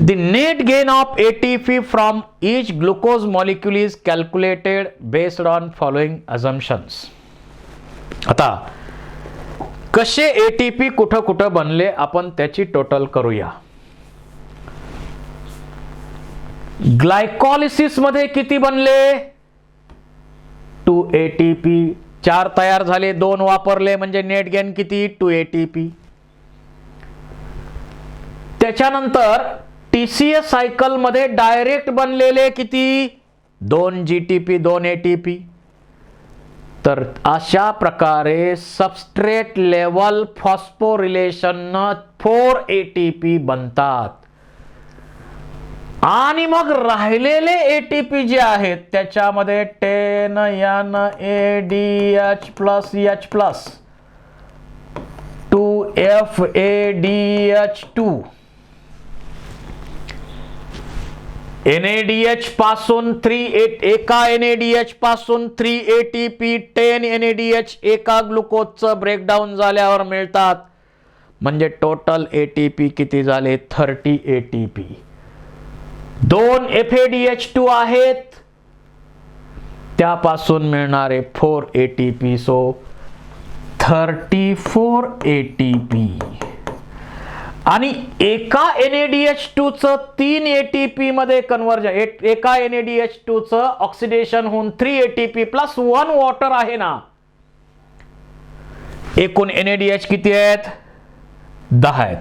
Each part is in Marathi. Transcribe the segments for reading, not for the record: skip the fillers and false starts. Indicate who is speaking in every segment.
Speaker 1: The net gain of ATP from each glucose molecule is calculated based on following assumptions. आता कसे ATP कुठं कुठं बनले आपण त्याची टोटल करूया. ग्लायकोलिसिस मध्ये किती बनले? 2 ATP. 4 तयार झाले, 2 वापरले म्हणजे नेट गेन किती? 2 ATP. त्याच्यानंतर TCA सायकल मध्ये डायरेक्ट बनलेले किती? 2 GTP 2 ATP. तर अशा प्रकारे सबस्ट्रेट लेवल फॉस्फोरिलेशन 4 ATP बनतात. आणि मग राहिलेले ATP जे आहेत त्याच्यामध्ये 10 NADH plus H plus 2FADH2 NADH पासून 3 एका NADH पासून 3 ATP 10 NADH एका ग्लुकोजचं ब्रेकडाऊन झाल्यावर मिळतात. म्हणजे टोटल ATP किती झाले? 30 ATP. 2 FADH2 आहेत त्यापासून मिळणारे 4 ATP. So 34 ATP. आणि एका NADH2 चं 3 ATP मध्ये कन्व्हर्जन, एका NADH2 चं ऑक्सिडेशन होऊन 3 ATP प्लस 1 वॉटर आहे ना. एकूण NADH किती आहेत? 10 आहेत.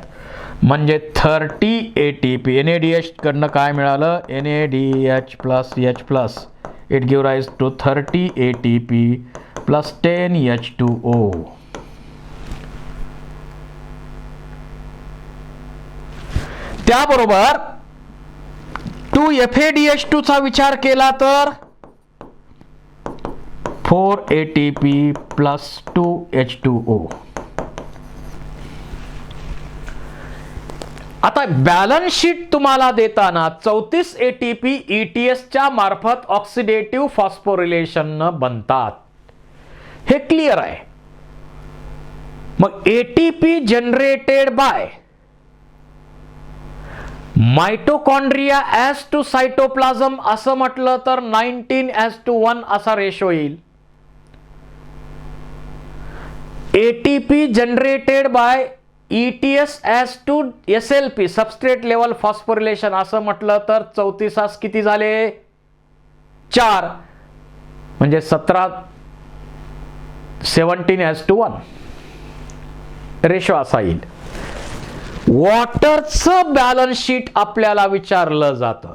Speaker 1: म्हणजे 30 ATP. NADH कडनं काय मिळालं? NADH plus H plus it give rise to 30 ATP plus 10 H2O. त्याबरोबर 2 FADH2 चा विचार केला तर 4 ATP प्लस 2 H2O. आता बॅलन्स शीट तुम्हाला देताना 34 ATP ETS च्या मार्फत ऑक्सिडेटिव्ह फॉस्फोरिलेशन बनतात. हे क्लिअर आहे. मग ATP generated by mitochondria as to cytoplasm असं म्हटलं तर 19:1 असा रेशो येईल. ATP generated by ETS as to SLP substrate level phosphorylation असं म्हटलं तर 34 किती झाले? 4 म्हणजे 17:1 रेशो असा येईल. वॉटरचं बॅलन्स शीट आपल्याला विचारलं जातं.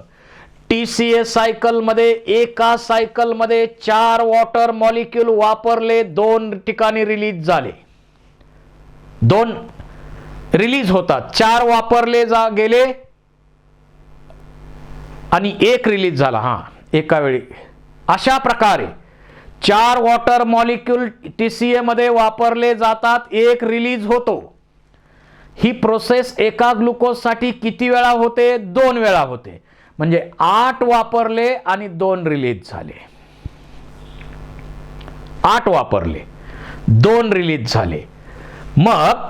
Speaker 1: TCA सायकल मध्ये एका सायकल मध्ये 4 वॉटर मॉलिक्यूल वापरले, 2 ठिकाणी रिलीज झाले, 2 रिलीज होतात. 4 वापरले गेले आणि 1 रिलीज झाला एका वेळी. अशा प्रकारे 4 वॉटर मॉलिक्यूल TCA मध्ये वापरले जातात, 1 रिलीज होतो. ही प्रोसेस एका ग्लुकोज साठी किती वेळा होते? 2 वेळा होते. म्हणजे 8 वापरले आणि 2 रिलीज झाले. 8 वापरले, 2 रिलीज झाले. मग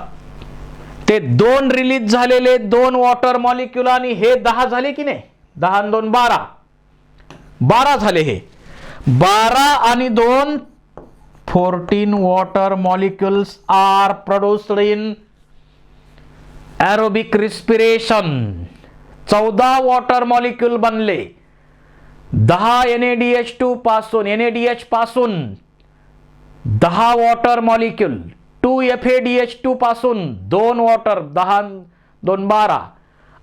Speaker 1: ते 2 रिलीज झालेले 2 वॉटर मॉलिक्यूल आणि हे 10 झाले की नाही? 10 आणि 2 12. 12 झाले. हे 12 आणि 2 14 water molecules are produced in aerobic respiration. 14 water molecule बनले. 10 NADH2 पासून NADH पासून 10 वॉटर मॉलिक्यूल, 2 FADH2 पासून 2 वॉटर, 10 2 12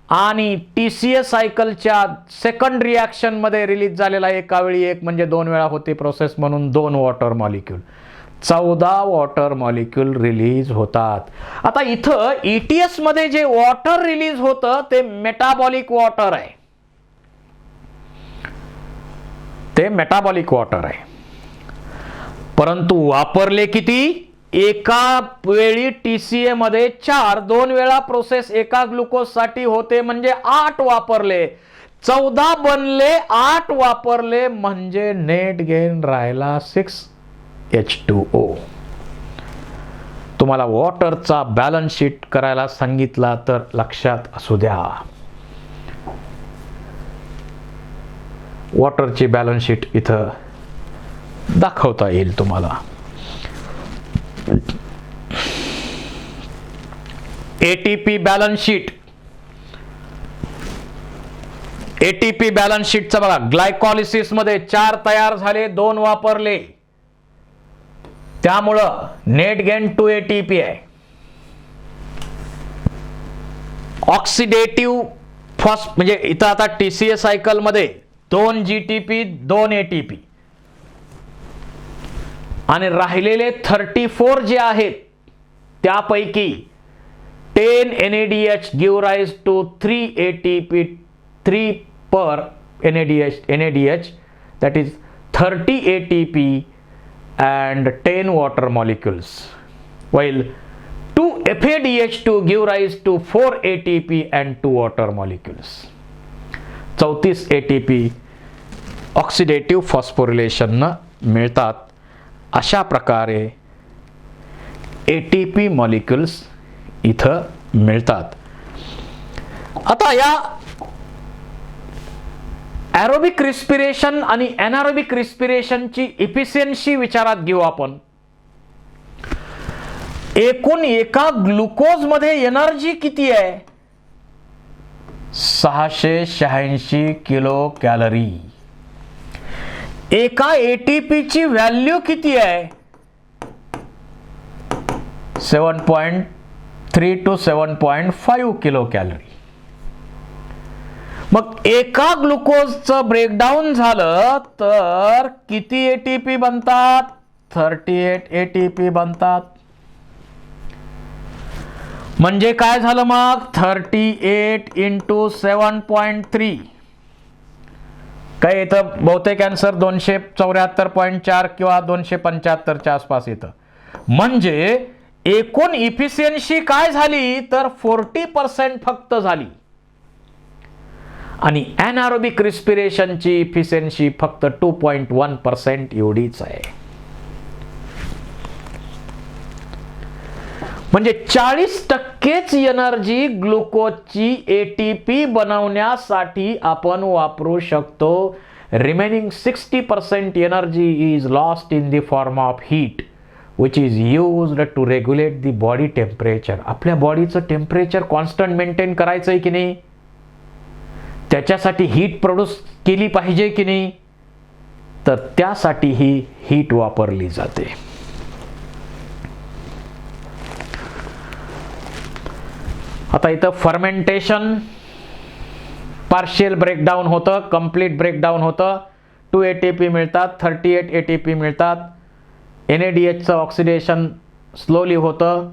Speaker 1: आणि TCA सायकलच्या सेकंड रिॲक्शन मध्ये रिलीज झालेला एका वेळी 1 म्हणजे 2 वेळा होते प्रोसेस म्हणून 2 water molecule. 14 water molecule release होतात. आता इथं ETS मध्ये जे वॉटर रिलीज होतं ते मेटाबॉलिक वॉटर आहे. ते मेटाबॉलिक वॉटर आहे. परंतु वापरले किती? एका वेळी TCA मध्ये 4, 2 वेळा प्रोसेस एका ग्लुकोज साठी होते म्हणजे 8 वापरले. 14 बनले, 8 वापरले म्हणजे नेट गेन राहिला 6H2O. तुम्हाला वॉटरचा बॅलन्स शीट करायला सांगितला तर लक्षात असू द्या. वॉटरची बॅलन्स शीट इथं दाखवता येईल तुम्हाला. ATP balance sheet. ATP balance शीटचं बघा, ग्लायकॉलिसिस मध्ये 4 तयार झाले, 2 वापरले, त्यामुळं नेट गेन 2 एटीपी आहे. ऑक्सिडेटिव्ह फॉस्फ म्हणजे इथं आता टीसीए सायकल मध्ये 2 जीटीपी 2 एटीपी आणि राहिलेले 34 जे आहेत त्यापैकी 10 NADH give rise to 3 ATP, 3 per NADH, that is 30 ATP and 10 water molecules, while 2 FADH2 give rise to 4 ATP and 2 water molecules. 34 ATP oxidative phosphorylation मिळतात. अशा प्रकारे ATP मॉलिक्युल्स इथं मिळतात. आता या ॲरोबिक रिस्पिरेशन आणि एनारोबिक रिस्पिरेशनची इफिशियन्सी विचारात घेऊ आपण. एकूण एका ग्लुकोज मध्ये एनर्जी किती आहे? 686 किलो कॅलरी. एका एटीपी ची व्हॅल्यू किती आहे? 7.3 to 7.5 किलो कॅलरी. मग एका ग्लुकोजचं ब्रेकडाऊन झालं तर किती एटीपी बनतात? 38 एटीपी बनतात. म्हणजे काय झालं मग? 38 into 7.3. काय येतं? बहुतेक आन्सर 274.4 किंवा 275 च्या आसपास येतं. म्हणजे एकूण इफिशियन्सी काय झाली तर 40% फक्त झाली. आणि एनारोबिक रिस्पिरेशनची इफिशियन्सी फक्त 2.1% एवढीच आहे. म्हणजे 40%च एनर्जी ग्लुकोजची एटीपी बनवण्यासाठी आपण वापरू शकतो. Remaining 60% energy is lost in the form of heat which is used to regulate the body temperature. आपल्या बॉडीचं टेम्परेचर कॉन्स्टंट मेंटेन करायचं आहे की नाही, त्याच्यासाठी हीट प्रोड्यूस केली पाहिजे की नाही, तर त्यासाठी ही हीट वापरली जाते. आता इथं फर्मेंटेशन पार्शियल ब्रेकडाऊन होतं, कंप्लीट ब्रेकडाऊन होतं. 2 एटीपी मिळतात, 38 एटीपी मिळतात. NADHचं ऑक्सिडेशन स्लोली होतं,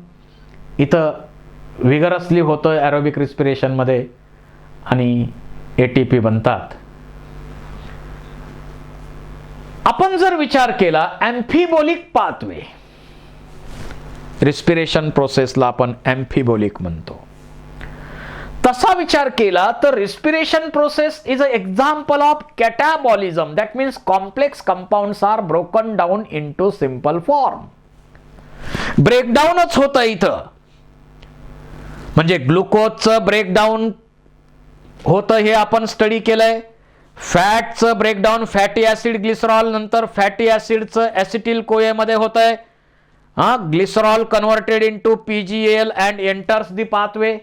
Speaker 1: इथं विगरसली होतं ॲरोबिक रिस्पिरेशनमध्ये आणि एटीपी बनतात. आपण जर विचार केला ॲम्फिबोलिक पाथवे, रिस्पिरेशन प्रोसेसला आपण ॲम्फिबोलिक म्हणतो, तसा विचार केला तर respiration process is a example of catabolism. That means complex compounds are broken down into simple form. ब्रेकडाऊनच होतं इथं. म्हणजे ग्लुकोजचं ब्रेकडाऊन होतं हे आपण स्टडी केलंय. फॅटचं ब्रेकडाऊन फॅटी ऍसिड ग्लिसरॉल नंतर फॅटी ऍसिडचं ऍसिटिल कोए मध्ये होतंय. Glycerol converted into PGAL and enters the pathway.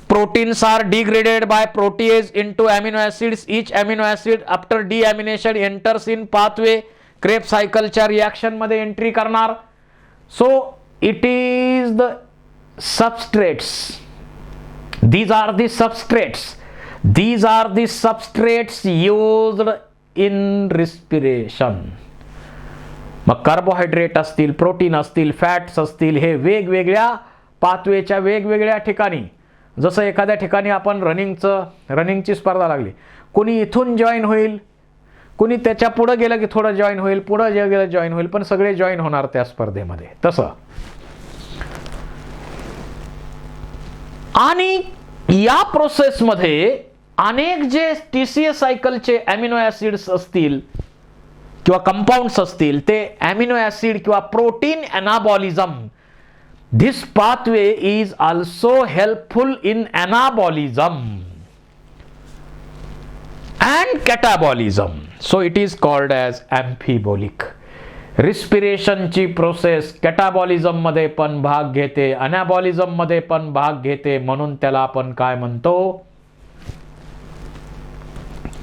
Speaker 1: Proteins are degraded by protease into amino acids. Each amino acid after deamination enters in pathway. Krebs cycle च्या रिएक्शन मध्ये एंट्री करणार. So it is the substrates. These are the substrates. These are the substrates used in respiration. मग कार्बोहायड्रेट असतील, प्रोटीन असतील, फॅट्स असतील, हे वेगवेगळ्या पाथवेच्या वेगवेगळ्या ठिकाणी, जसं एखाद्या ठिकाणी आपण रनिंगची स्पर्धा लागली, कोणी इथून जॉईन होईल, कोणी त्याच्या पुढे गेलं की थोडं जॉईन होईल, पुढे गेलं जॉईन होईल, पण सगळे जॉईन होणार त्या स्पर्धेमध्ये. तसं आणि या प्रोसेसमध्ये अनेक जे TCA सायकलचे अमिनो ऍसिड्स असतील किंवा कंपाऊंड्स असतील, ते अमिनो ऍसिड किंवा protein एनाबॉलिझम. This pathway is also helpful in anabolism. and catabolism. So it is called as amphibolic. रिस्पिरेशनची प्रोसेस कॅटाबॉलिझम मध्ये पण भाग घेते, अनॅबॉलिझम मध्ये पण भाग घेते, म्हणून त्याला आपण काय म्हणतो?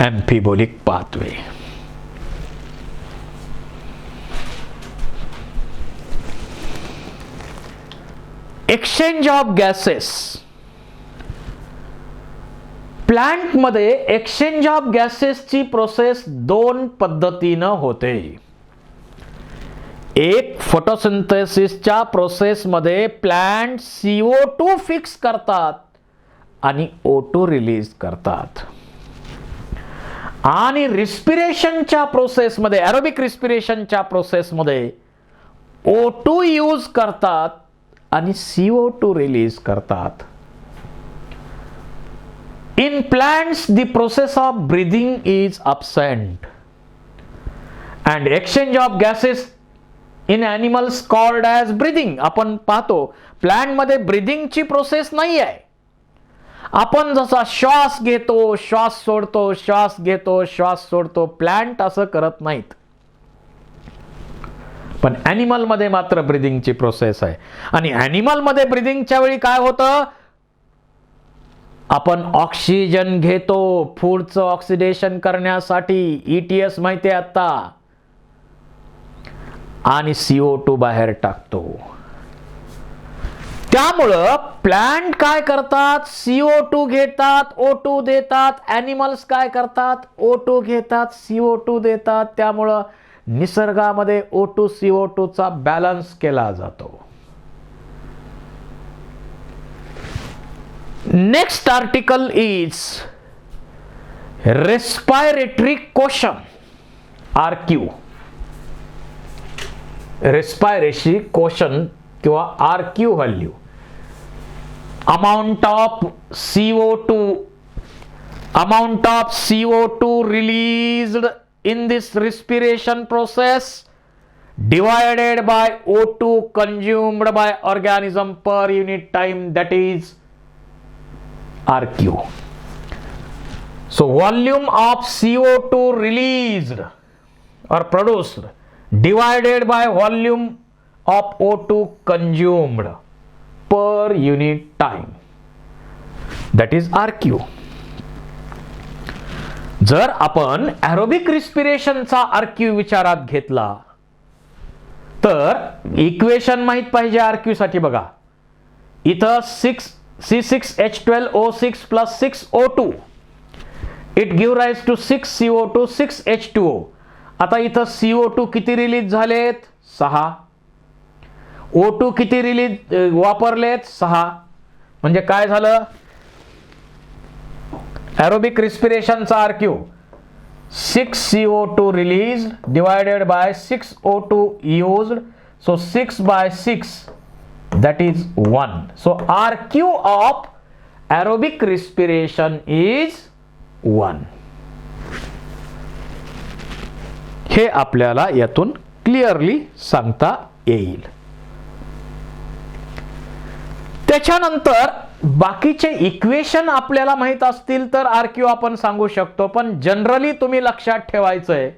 Speaker 1: Amphibolic pathway. Exchange of gases. Plant मध्ये एक्सचेंज ऑफ गॅसेसची प्रोसेस दोन पद्धतीनं होते. एक, फोटोसिंथेसिसच्या प्रोसेसमध्ये प्लांट CO2 फिक्स करतात आणि O2 रिलीज करतात. आणि रिस्पिरेशनच्या प्रोसेसमध्ये, एरोबिक रिस्पिरेशनच्या प्रोसेसमध्ये O2 यूज करतात आणि CO2 रिलीज करतात. In plants, the process of breathing is absent, and exchange of gases in animals called as breathing. आपण पाहतो प्लांट मध्ये ब्रीदिंगची प्रोसेस नाही आहे. आपण जसा श्वास घेतो, श्वास सोडतो, श्वास घेतो, श्वास सोडतो, प्लांट असं करत नाहीत. पण ॲनिमल मध्ये मात्र ब्रीदिंगची प्रोसेस आहे. आणि ॲनिमल मध्ये ब्रीदिंगच्या वेळी काय होतं? आपण ऑक्सिजन घेतो फूडचं ऑक्सिडेशन करण्यासाठी, ETS माहिती आहे आता, आणि CO2 बाहेर टाकतो. त्यामुळं प्लांट काय करतात? CO2 घेतात, O2 देतात. ॲनिमल्स काय करतात? O2 घेतात, CO2 देतात. त्यामुळं निसर्गामध्ये O2 CO2 चा बॅलन्स केला जातो. Next article is respiratory question, RQ. Respiratory question किंवा RQ value. amount of CO2 released in this respiration process divided by O2 consumed by organism per unit time, that is RQ. So volume of CO2 released or produced divided by volume of O2 consumed per unit time, that is RQ. जर आपण एरोबिक रिस्पिरेशनचा RQ विचारात घेतला तर इक्वेशन माहित पाहिजे RQ साठी. बघा इथं C6H12O6 plus 6O2 it give rise to 6CO2 6H2O. आता इथं CO2 किती रिलीज झालेत? 6. O2 किती रिलीज वापरलेत? 6. म्हणजे काय झालं? एरोबिक रिस्पिरेशनचा RQ 6CO2 release divided by 6O2 used, so 6 by 6, that is 1. So RQ of aerobic respiration is 1. हे आपल्याला यातून क्लिअरली सांगता येईल. त्याच्यानंतर बाकीचे इक्वेशन आपल्याला माहित असतील तर RQ आपण सांगू शकतो. पण जनरली तुम्ही लक्षात ठेवायचंय,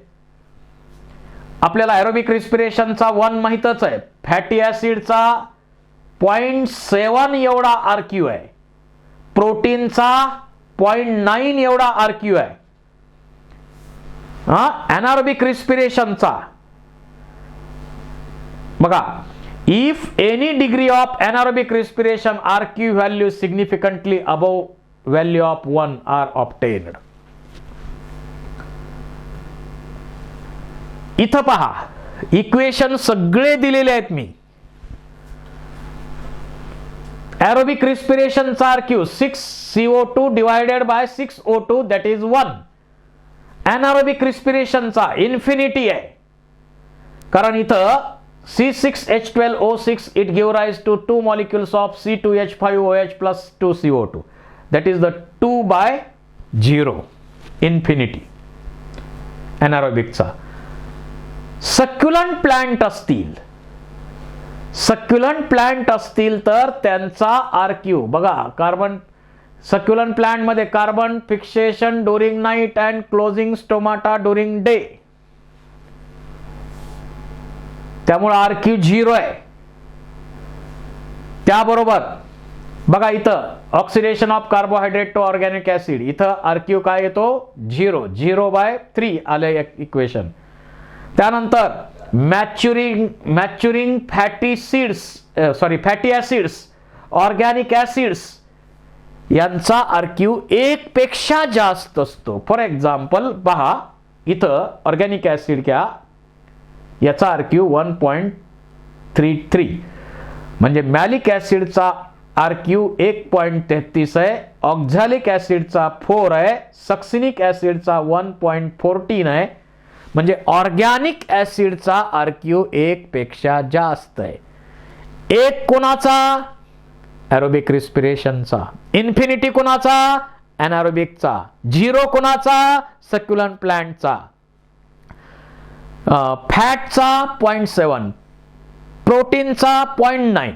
Speaker 1: आपल्याला एरोबिक रिस्पिरेशनचा 1 माहितच आहे. फॅटी ऍसिडचा 0.7 एवढा RQ आहे. प्रोटीनचा 0.9 एवढा RQ आहे. anaerobic रिस्पिरेशनचा बघा, if any degree of anaerobic respiration RQ value significantly above value of 1 are obtained. इथं पहा इक्वेशन सगळे दिलेले आहेत मी. एरोबिक रिस्पिरेशनचा RQ 6CO2 divided by 6O2, that is 1. anaerobic रिस्पिरेशनचा इन्फिनिटी आहे, कारण इथं C6H12O6 it give rise to 2 molecules of C2H5OH plus 2CO2, that is the 2 by 0 infinity anaerobicचा. सक्युलंट प्लांट असतील तर त्यांचा RQ बघा, कार्बन सक्युलंट प्लांट मध्ये carbon fixation during night and closing stomata during day, त्यामुळे आरक्यू 0 आहे. त्याबरोबर बघा इथं oxidation of carbohydrate to organic acid, इथं आरक्यू काय येतो 0/3 आले इक्वेशन. त्यानंतर maturing fatty acids organic acids यांचा आरक्यू 1 पेक्षा जास्त असतो. फॉर एक्झाम्पल पहा इथं ऑर्गॅनिक ऍसिड घ्या, याचा आरक्यू 1.33 म्हणजे मॅलिक ऍसिडचा आरक्यू 1.33 आहे, ऑक्झॅलिक ऍसिडचा 4 आहे, सक्सिनिक ऍसिडचा 1.14 आहे. म्हणजे ऑर्गॅनिक ऍसिडचा आरक्यू 1 पेक्षा जास्त आहे. 1 कोणाचा एरोबिक रिस्पिरेशनचा, इन्फिनिटी कोणाचा एनारोबिकचा, 0 कोणाचा सक्युलंट प्लांटचा, फॅटचा 0.7, प्रोटीनचा 0.9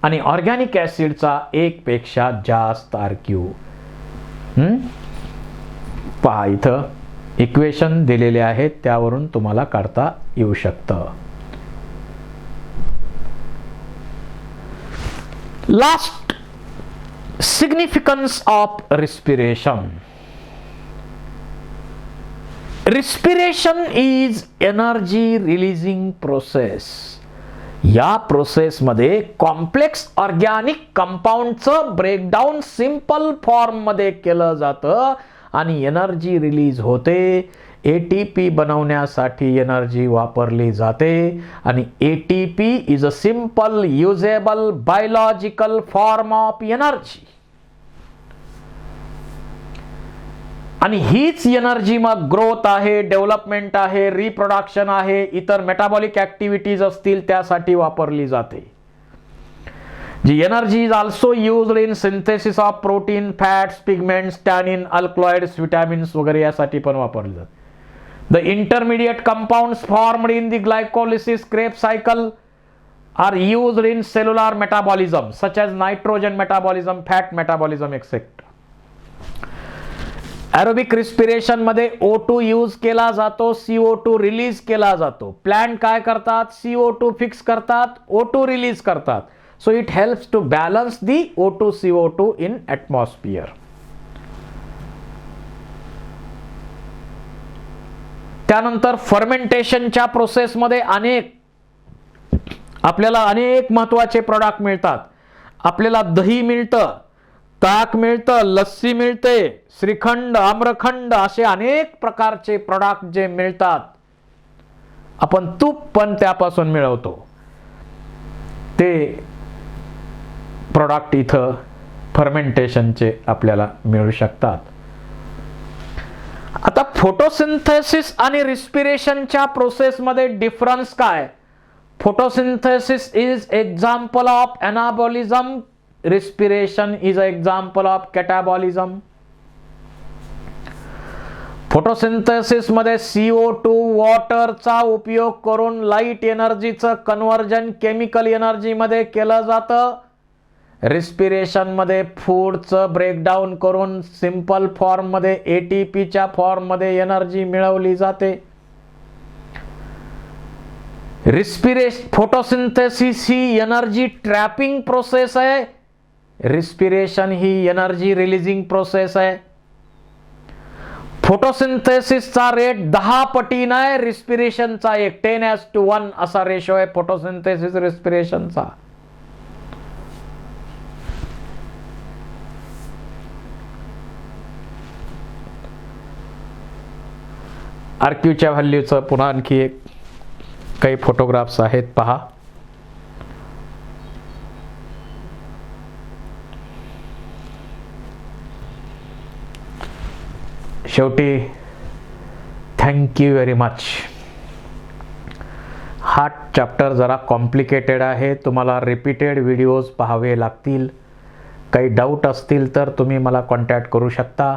Speaker 1: आणि ऑर्गॅनिक ऍसिडचा 1 पेक्षा जास्त आरक्यू. पहा इथं इक्वेशन दिलेले आहेत, त्यावरून तुम्हाला काढता येऊ शकतं. Last, significance of respiration. Respiration is energy releasing process. या प्रोसेस मध्ये कॉम्प्लेक्स ऑर्गॅनिक कंपाऊंडचं ब्रेकडाऊन सिंपल फॉर्म मध्ये केलं जातं आणि एनर्जी रिलीज होते. एटीपी बनवण्यासाठी एनर्जी वापरली जाते आणि ATP is a simple usable biological form of energy. आणि हीच एनर्जी मग ग्रोथ आहे, डेव्हलपमेंट आहे, रिप्रोडक्शन आहे, इतर मेटाबॉलिक ऍक्टिव्हिटीज असतील त्यासाठी वापरली जाते. जी energy is also used in synthesis of protein, fats, pigments, tannin, alkaloids, vitamins वगैरे यासाठी पण वापरली जाते. The intermediate compounds formed in the glycolysis Krebs cycle are used in cellular metabolism such as nitrogen metabolism, fat metabolism etcetera. Aerobic respiration मध्ये O2 यूज केला जातो, CO2 रिलीज केला जातो. प्लांट काय करतात, CO2 फिक्स करतात, O2 रिलीज करतात. So it helps to balance the O2 CO2 in atmosphere. त्यानंतर फर्मेंटेशनच्या प्रोसेसमध्ये आपल्याला अनेक महत्वाचे प्रोडक्ट मिळतात. आपल्याला दही मिळतं, ताक मिळतं, लस्सी मिळते, श्रीखंड, आम्रखंड असे अनेक प्रकारचे प्रोडक्ट जे मिळतात. आपण तूप पण त्यापासून मिळवतो. ते प्रोडक्ट इथं फर्मेंटेशनचे आपल्याला मिळू शकतात. आता फोटोसिंथेसिस आणि रिस्पिरेशनच्या प्रोसेसमध्ये डिफरन्स काय? Photosynthesis is example of anabolism, respiration is an example of catabolism. Photosynthesis मध्ये CO2 वॉटरचा उपयोग करून लाईट एनर्जीचं कन्व्हर्जन केमिकल एनर्जी मध्ये केलं जातं. रिस्पिरेशन मध्ये फूडचं ब्रेकडाऊन करून सिंपल फॉर्म मध्ये एटीपीच्या फॉर्म मध्ये एनर्जी मिळवली जाते. फोटोसिंथेसिस ही एनर्जी ट्रॅपिंग प्रोसेस आहे, रिस्पिरेशन ही एनर्जी रिलीजिंग प्रोसेस आहे. फोटोसिंथेसिसचा रेट 10 पटीने आहे, रिस्पिरेशनचा 10:1 असा रेशो आहे फोटोसिंथेसिस रिस्पिरेशनचा. आरक्यूच्या व्हॅल्यूचं पुन्हा आणखी एक काही फोटोग्राफ्स आहेत पहा. शेवटी थँक यू व्हेरी मच. हा चॅप्टर जरा कॉम्प्लिकेटेड आहे, तुम्हाला रिपीटेड व्हिडिओज पाहावे लागतील. काही डाऊट असतील तर तुम्ही मला कॉन्टॅक्ट करू शकता.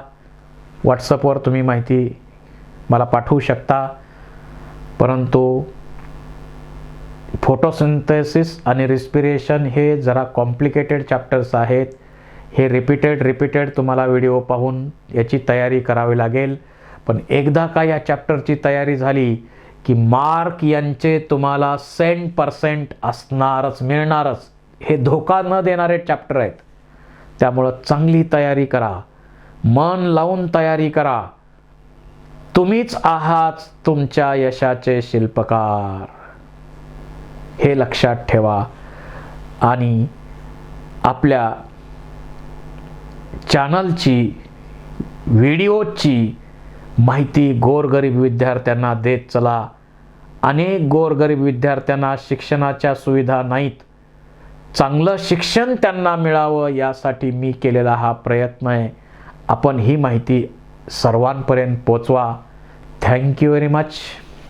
Speaker 1: व्हॉट्सअपवर तुम्ही माहिती मला पाठवू शकता. परंतु फोटोसिंथेसिस आणि रिस्पिरेशन हे जरा कॉम्प्लिकेटेड चॅप्टर्स आहेत. हे रिपीटेड तुम्हाला व्हिडिओ पाहून याची तयारी करावी लागेल. पण एकदा का या चॅप्टरची तयारी झाली की मार्क यांचे तुम्हाला 100% असणारच, मिळणारच. हे धोका न देणारे चॅप्टर आहेत. त्यामुळं चांगली तयारी करा, मन लावून तयारी करा. तुम्हीच आहात तुमच्या यशाचे शिल्पकार, हे लक्षात ठेवा. आणि आपल्या चॅनलची, व्हिडिओची माहिती गोरगरीब विद्यार्थ्यांना देत चला. अनेक गोरगरीब विद्यार्थ्यांना शिक्षणाच्या सुविधा नाहीत. चांगलं शिक्षण त्यांना मिळावं यासाठी मी केलेला हा प्रयत्न आहे. आपण ही माहिती सर्वांपर्यंत पोचवा. Thank you very much.